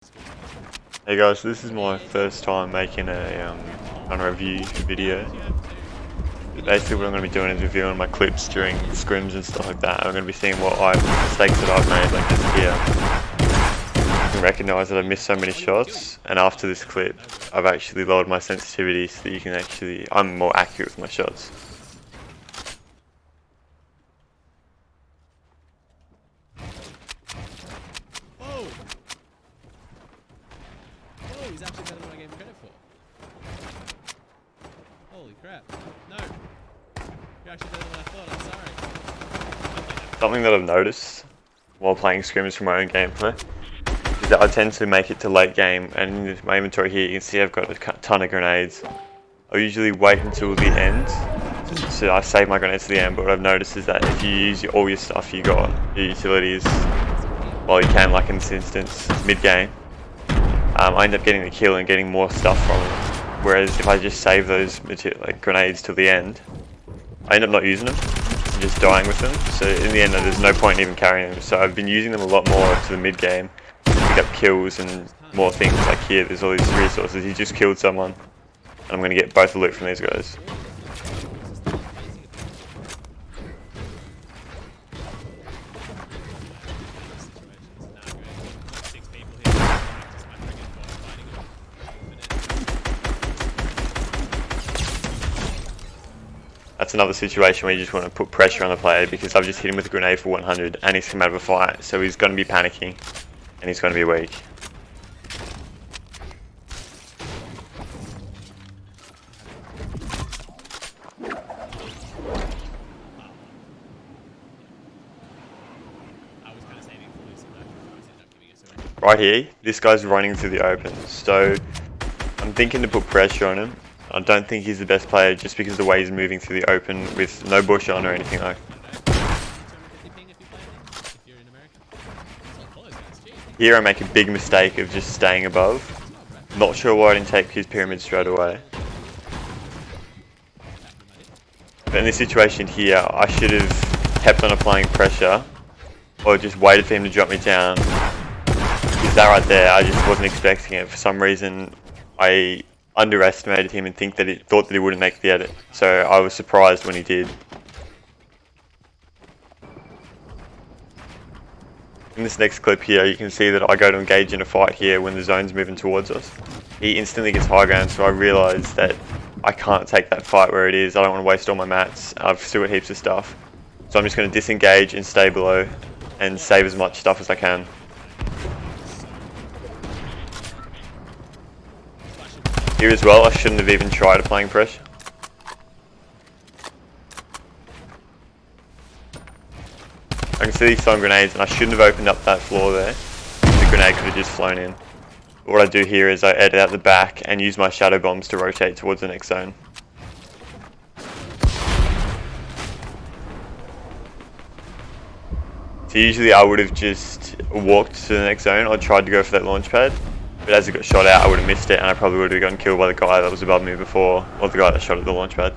Hey guys, this is my first time making a review video. Basically what I'm going to be doing is reviewing my clips during scrims and stuff like that. I'm going to be seeing what mistakes that I've made, like this here. I can recognise that I've missed so many shots, and after this clip I've actually lowered my sensitivity so that I'm more accurate with my shots. He's actually better than I gave him credit for. Holy crap. No. You're actually better than I thought, I'm sorry. Something that I've noticed while playing scrims for my own gameplay is that I tend to make it to late game, and in my inventory here you can see I've got a ton of grenades. I usually wait until the end, so I save my grenades to the end, but what I've noticed is that if you use all your stuff you got, your utilities, while you can, like in this instance, mid-game, I end up getting the kill and getting more stuff from it. Whereas if I just save those grenades till the end, I end up not using them, and just dying with them. So in the end, there's no point in even carrying them. So I've been using them a lot more to the mid game to pick up kills and more things. Like here, there's all these resources. He just killed someone, and I'm going to get both the loot from these guys. That's another situation where you just want to put pressure on the player, because I've just hit him with a grenade for 100 and he's come out of a fight, so he's going to be panicking and he's going to be weak. Right here, this guy's running through the open, so I'm thinking to put pressure on him. I don't think he's the best player just because of the way he's moving through the open with no bush on or anything like. Here I make a big mistake of just staying above. Not sure why I didn't take his pyramid straight away. But in this situation here, I should have kept on applying pressure or just waited for him to drop me down. Because that right there, I just wasn't expecting it. For some reason, I underestimated him and thought that he wouldn't make the edit, so I was surprised when he did. In this next clip here, you can see that I go to engage in a fight here when the zone's moving towards us. He instantly gets high ground, so I realise that I can't take that fight where it is. I don't want to waste all my mats. I've still got heaps of stuff, so I'm just going to disengage and stay below and save as much stuff as I can. Here as well, I shouldn't have even tried applying pressure. I can see these throwing grenades and I shouldn't have opened up that floor there. The grenade could have just flown in. But what I do here is I edit out the back and use my shadow bombs to rotate towards the next zone. So usually I would have just walked to the next zone. I tried to go for that launch pad. But as it got shot out, I would have missed it, and I probably would have gotten killed by the guy that was above me before, or the guy that shot at the launch pad.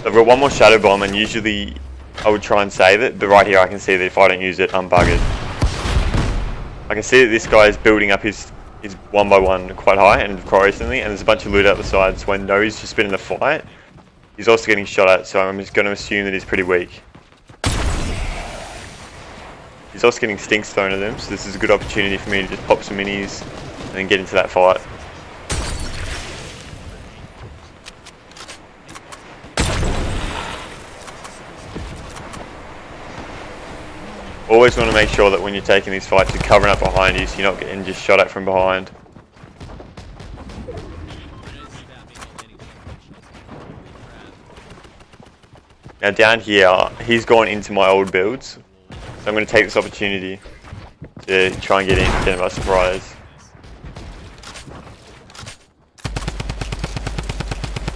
I've got one more shadow bomb, and usually I would try and save it, but right here I can see that if I don't use it, I'm buggered. I can see that this guy is building up his 1x1 quite high and quite recently, and there's a bunch of loot out the sides. So I know he's just been in a fight. He's also getting shot at, so I'm just going to assume that he's pretty weak. He's also getting stinks thrown at him, so this is a good opportunity for me to just pop some minis and then get into that fight. Always want to make sure that when you're taking these fights, you're covering up behind you so you're not getting just shot at from behind. Now down here, he's gone into my old builds. So I'm going to take this opportunity to try and get in, get him by surprise.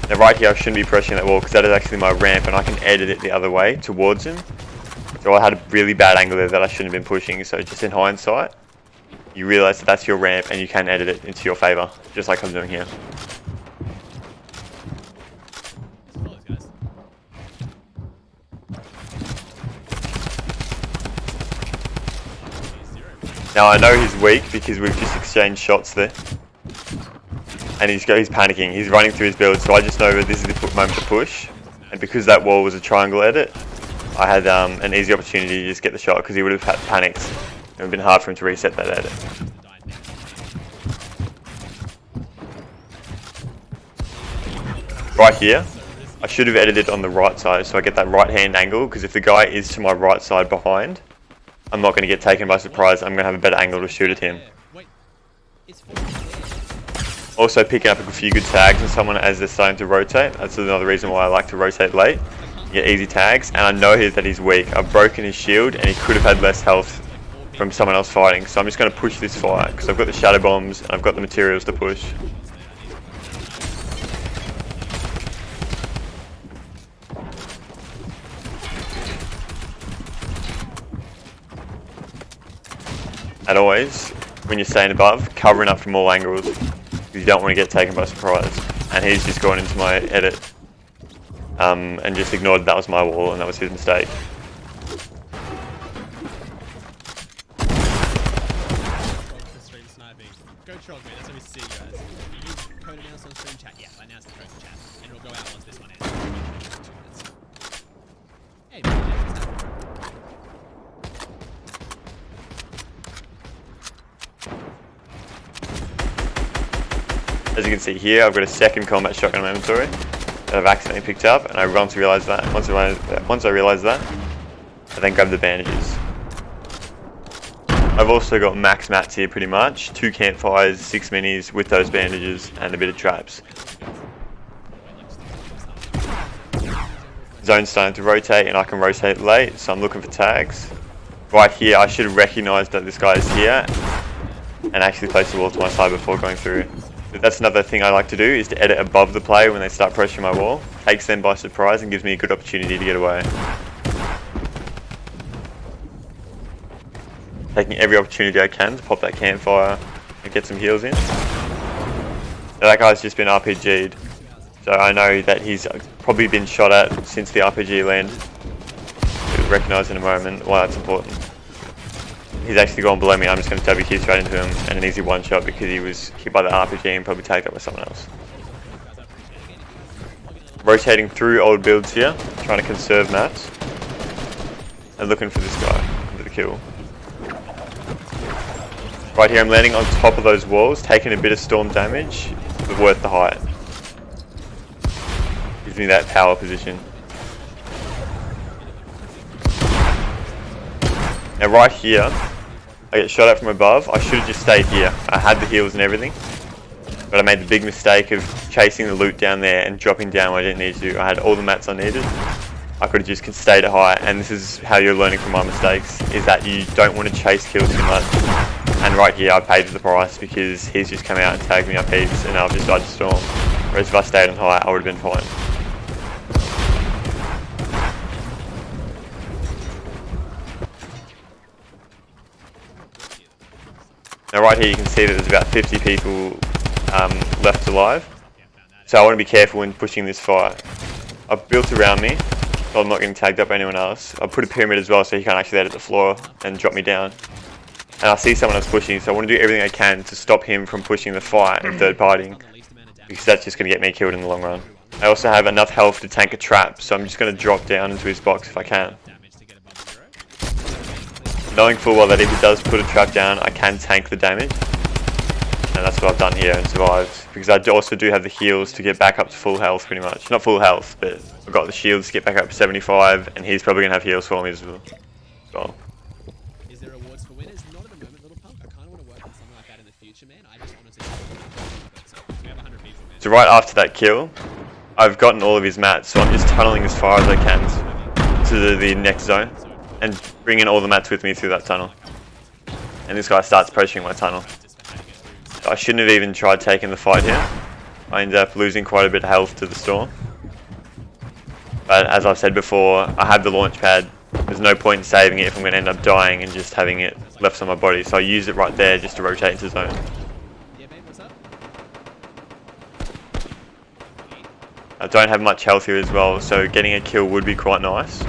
Now right here I shouldn't be pressuring that wall because that is actually my ramp and I can edit it the other way towards him. So I had a really bad angle there that I shouldn't have been pushing, so just in hindsight, you realise that that's your ramp and you can edit it into your favour, just like I'm doing here. Now I know he's weak because we've just exchanged shots there. And he's panicking. He's running through his build, so I just know that this is the moment to push. And because that wall was a triangle edit, I had an easy opportunity to just get the shot because he would have panicked. It would have been hard for him to reset that edit. Right here, I should have edited on the right side so I get that right hand angle, because if the guy is to my right side behind, I'm not going to get taken by surprise. I'm going to have a better angle to shoot at him. Also picking up a few good tags on someone as they're starting to rotate. That's another reason why I like to rotate late. You get easy tags, and I know that he's weak. I've broken his shield and he could have had less health from someone else fighting. So I'm just going to push this fight because I've got the shadow bombs and I've got the materials to push. And always, when you're staying above, covering up from all angles. You don't want to get taken by surprise. And he's just gone into my edit and just ignored that was my wall and that was his mistake. Go trog, man. That's how we see you guys. You use code announce on stream chat. Yeah, I announced the code in chat. And it'll go out once this one ends. 2 minutes. Hey, man. As you can see here, I've got a second combat shotgun in my inventory that I've accidentally picked up, and I once I realised that, I then grabbed the bandages. I've also got max mats here pretty much, 2 campfires, 6 minis with those bandages, and a bit of traps. Zone's starting to rotate, and I can rotate late, so I'm looking for tags. Right here, I should have recognised that this guy is here, and actually placed the wall to my side before going through. That's another thing I like to do, is to edit above the player when they start pressuring my wall. Takes them by surprise and gives me a good opportunity to get away. Taking every opportunity I can to pop that campfire and get some heals in. Now that guy's just been RPG'd, so I know that he's probably been shot at since the RPG landed. You'll recognise in a moment why that's important. He's actually gone below me. I'm just going to WQ straight into him and an easy one shot because he was hit by the RPG and probably tagged up by someone else. Rotating through old builds here, trying to conserve mats. And looking for this guy for the kill. Right here I'm landing on top of those walls, taking a bit of storm damage, but worth the height. Gives me that power position. Now right here, I get shot at from above. I should have just stayed here. I had the heals and everything, but I made the big mistake of chasing the loot down there and dropping down where I didn't need to. I had all the mats I needed. I could have just stayed at height, and this is how you're learning from my mistakes, is that you don't want to chase kills too much. And right here I paid the price because he's just come out and tagged me up heaps and I've just died to storm. Whereas if I stayed on height, I would have been fine. Now right here you can see that there's about 50 people left alive. So I want to be careful when pushing this fight. I've built around me, so I'm not getting tagged up by anyone else. I've put a pyramid as well so he can't actually edit the floor and drop me down. And I see someone else pushing, so I want to do everything I can to stop him from pushing the fight and third partying, because that's just going to get me killed in the long run. I also have enough health to tank a trap, so I'm just going to drop down into his box if I can. Knowing full well that if he does put a trap down, I can tank the damage. And that's what I've done here and survived. Because I also do have the heals to get back up to full health pretty much. Not full health, but I've got the shields to get back up to 75, and he's probably going to have heals for me as well. Is there awards for winners? Not at the moment, little punk. I kind of want to work on something like that in the future, man. I just wanted to... So we have 100 people, man. So right after that kill, I've gotten all of his mats, so I'm just tunneling as far as I can to the next zone. And bringing all the mats with me through that tunnel. And this guy starts pressuring my tunnel. So I shouldn't have even tried taking the fight here. I ended up losing quite a bit of health to the storm. But as I've said before, I have the launch pad. There's no point in saving it if I'm going to end up dying and just having it left on my body. So I use it right there just to rotate into zone. I don't have much health here as well, so getting a kill would be quite nice.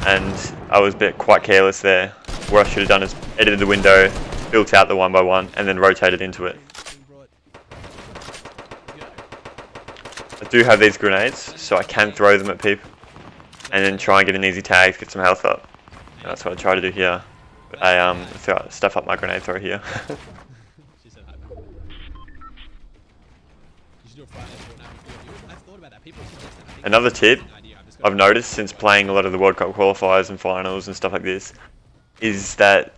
And I was a bit quite careless there. What I should have done is edited the window, built out the 1x1, and then rotated into it. I do have these grenades, so I can throw them at people, and then try and get an easy tag to get some health up. And that's what I try to do here. But I throw stuff up my grenade throw here. Another tip I've noticed since playing a lot of the World Cup qualifiers and finals and stuff like this is that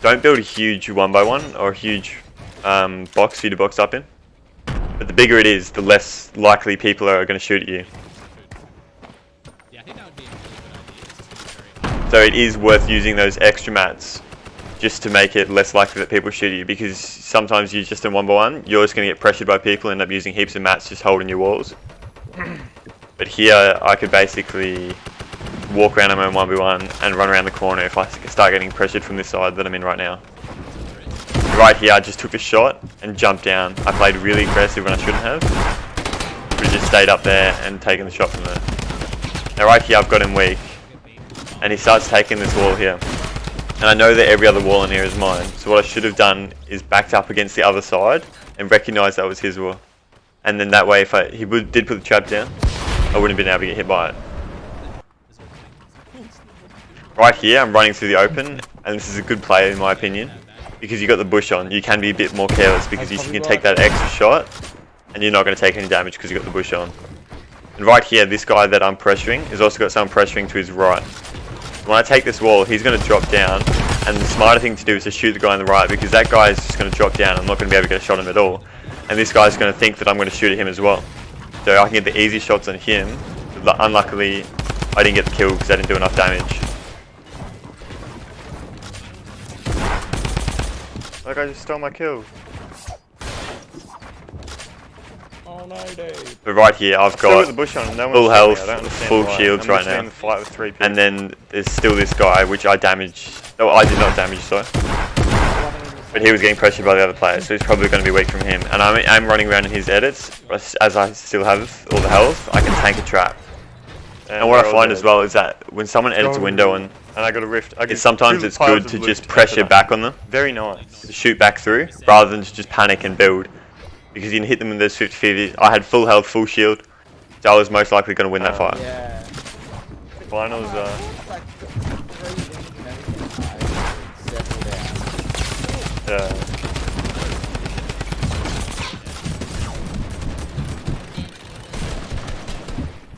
don't build a huge 1x1 or a huge box for you to box up in. But the bigger it is, the less likely people are going to shoot at you. So it is worth using those extra mats just to make it less likely that people shoot at you, because sometimes you just in 1x1, you're just going to get pressured by people and end up using heaps of mats just holding your walls. But here I could basically walk around on my 1v1 and run around the corner if I start getting pressured from this side that I'm in right now. Right here I just took a shot and jumped down. I played really aggressive when I shouldn't have. But I just stayed up there and taken the shot from there. Now right here I've got him weak. And he starts taking this wall here. And I know that every other wall in here is mine. So what I should have done is backed up against the other side and recognised that was his wall. And then that way if he did put the trap down, I wouldn't have been able to get hit by it. Right here I'm running through the open, and this is a good play in my opinion, because you got the bush on. You can be a bit more careless because you can take that extra shot and you're not going to take any damage because you got the bush on. And right here, this guy that I'm pressuring has also got someone pressuring to his right. When I take this wall, he's going to drop down, and the smarter thing to do is to shoot the guy on the right, because that guy is just going to drop down. I'm not going to be able to get a shot on him at all. And this guy's going to think that I'm going to shoot at him as well. So I can get the easy shots on him, but unluckily I didn't get the kill because I didn't do enough damage. Like I just stole my kill. Oh no, dude. But right here I've got the bush on. No full health, full why. shields right now. The fight with 3 people. And then there's still this guy which I damaged. No, I did not damage, sorry. But he was getting pressured by the other player, so he's probably going to be weak from him. And I'm running around in his edits, as I still have all the health, I can tank a trap. And what I find as well is that when someone edits a window and I got a rift. sometimes it's good to just pressure back on them. Very nice. To shoot back through, rather than to just panic and build. Because you can hit them with those 50-50s. I had full health, full shield, so I was most likely going to win that fight. Yeah. Finals, Yeah.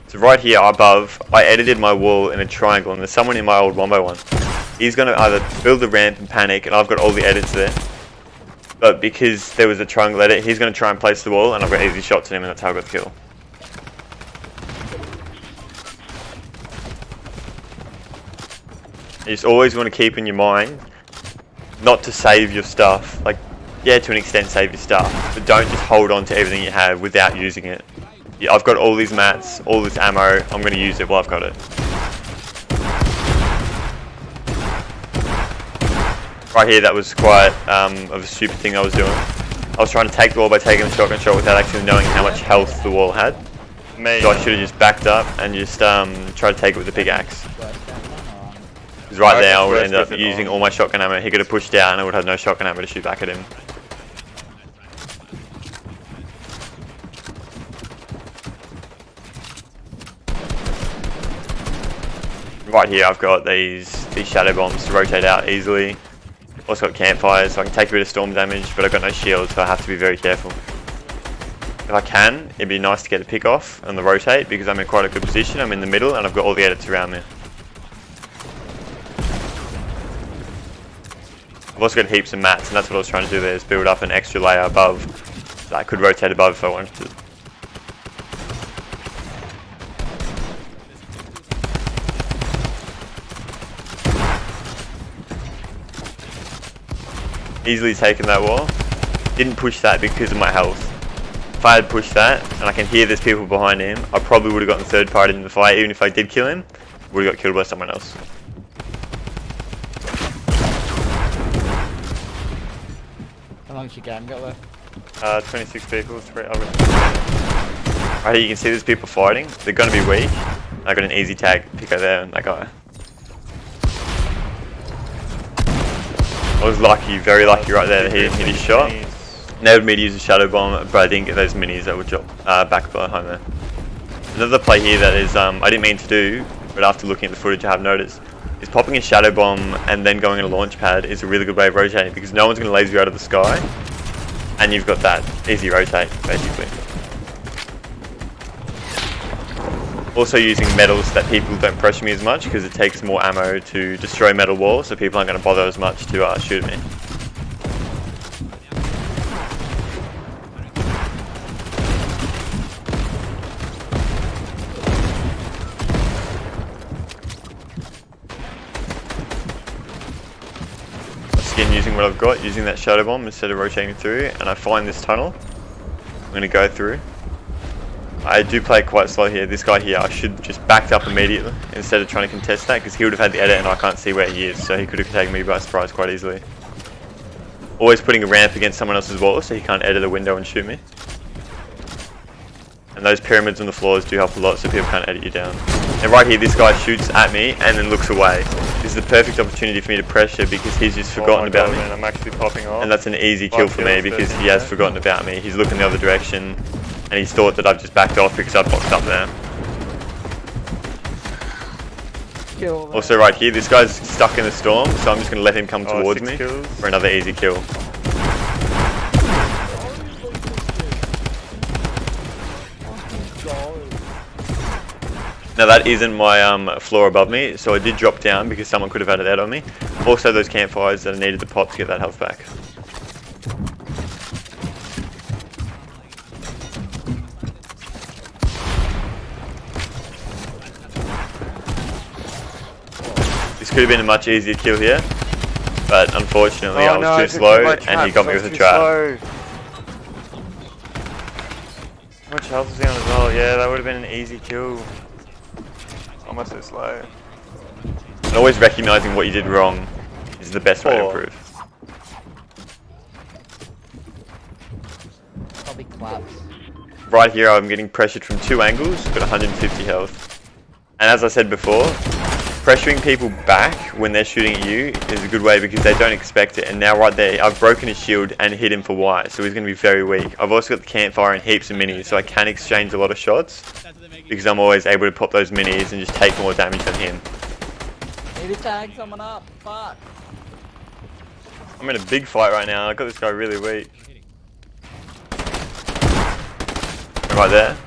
So right here above, I edited my wall in a triangle, and there's someone in my old 1x1. He's going to either build the ramp and panic, and I've got all the edits there. But because there was a triangle edit, he's going to try and place the wall, and I've got easy shots on him, and that's how I got the kill. You just always want to keep in your mind not to save your stuff. Like, yeah, to an extent save your stuff, but don't just hold on to everything you have without using it. Yeah, I've got all these mats, all this ammo, I'm going to use it while I've got it. Right here, that was quite of a stupid thing I was doing. I was trying to take the wall by taking the shotgun shot without actually knowing how much health the wall had. So I should have just backed up and just tried to take it with the pickaxe. Because right there I would end up using all my shotgun ammo. He could have pushed down and I would have no shotgun ammo to shoot back at him. Right here I've got these shadow bombs to rotate out easily. Also got campfires, so I can take a bit of storm damage, but I've got no shield, so I have to be very careful. If I can, it'd be nice to get a pick off on the rotate, because I'm in quite a good position. I'm in the middle and I've got all the edits around me. I've also got heaps of mats, and that's what I was trying to do there, is build up an extra layer above, so I could rotate above if I wanted to. Easily taken that wall. Didn't push that because of my health. If I had pushed that, and I can hear there's people behind him, I probably would have gotten third party in the fight. Even if I did kill him, would have got killed by someone else. How long's your game got left? 26 people. Right here you can see there's people fighting. They're going to be weak. I got an easy tag picker there and that guy. was lucky, very lucky right there that he didn't hit his shot. Enabled me to use a shadow bomb, but I didn't get those minis that would drop back behind there. Another play here that is I didn't mean to do, but after looking at the footage I have noticed, is popping a shadow bomb and then going in a launch pad is a really good way of rotating because no one's going to laser you out of the sky, and you've got that easy rotate basically. Also using metals that people don't pressure me as much because it takes more ammo to destroy metal walls, so people aren't going to bother as much to shoot me. Again, using what I've got, using that shadow bomb instead of rotating through, and I find this tunnel. I'm going to go through. I do play it quite slow here. This guy here, I should just backed up immediately instead of trying to contest that because he would have had the edit and I can't see where he is, so he could have taken me by surprise quite easily. Always putting a ramp against someone else's wall so he can't edit a window and shoot me. And those pyramids on the floors do help a lot so people can't edit you down. And right here, this guy shoots at me and then looks away. This is the perfect opportunity for me to pressure because he's just forgotten about me. Man, I'm actually popping off. And that's an easy kill for me because he has forgotten about me. He's looking the other direction and he's thought that I've just backed off because I've boxed up there. Kill Also right here, this guy's stuck in the storm, so I'm just going to let him come towards 6 me kills. for another easy kill. Now that isn't my floor above me, so I did drop down because someone could have had that on me. Also those campfires that I needed to pop to get that health back. This could have been a much easier kill here, but unfortunately I was too slow and he got me with a trap. How much health is he on as well? Yeah, that would have been an easy kill. Am I so slow? And always recognising what you did wrong is the best way to improve. Probably claps. Right here I'm getting pressured from 2 angles, got 150 health. And as I said before, pressuring people back when they're shooting at you is a good way because they don't expect it. And now right there, I've broken his shield and hit him for Y, so he's going to be very weak. I've also got the campfire and heaps of minis, so I can exchange a lot of shots because I'm always able to pop those minis and just take more damage than him. Need to tag someone up. Fuck. I'm in a big fight right now. I got this guy really weak. Right there,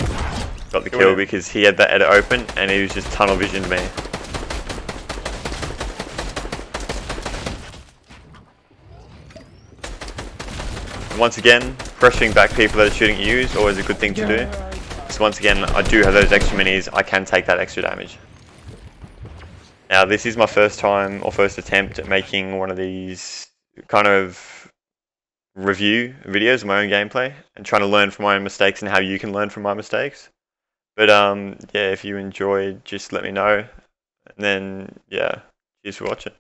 got the kill because he had that edit open and he was just tunnel visioned me. Once again, pressuring back people that are shooting at you is always a good thing to do. So once again, I do have those extra minis, I can take that extra damage. Now this is my first time or first attempt at making one of these kind of review videos of my own gameplay and trying to learn from my own mistakes and how you can learn from my mistakes. But yeah, if you enjoyed, just let me know. And then yeah, cheers for watching.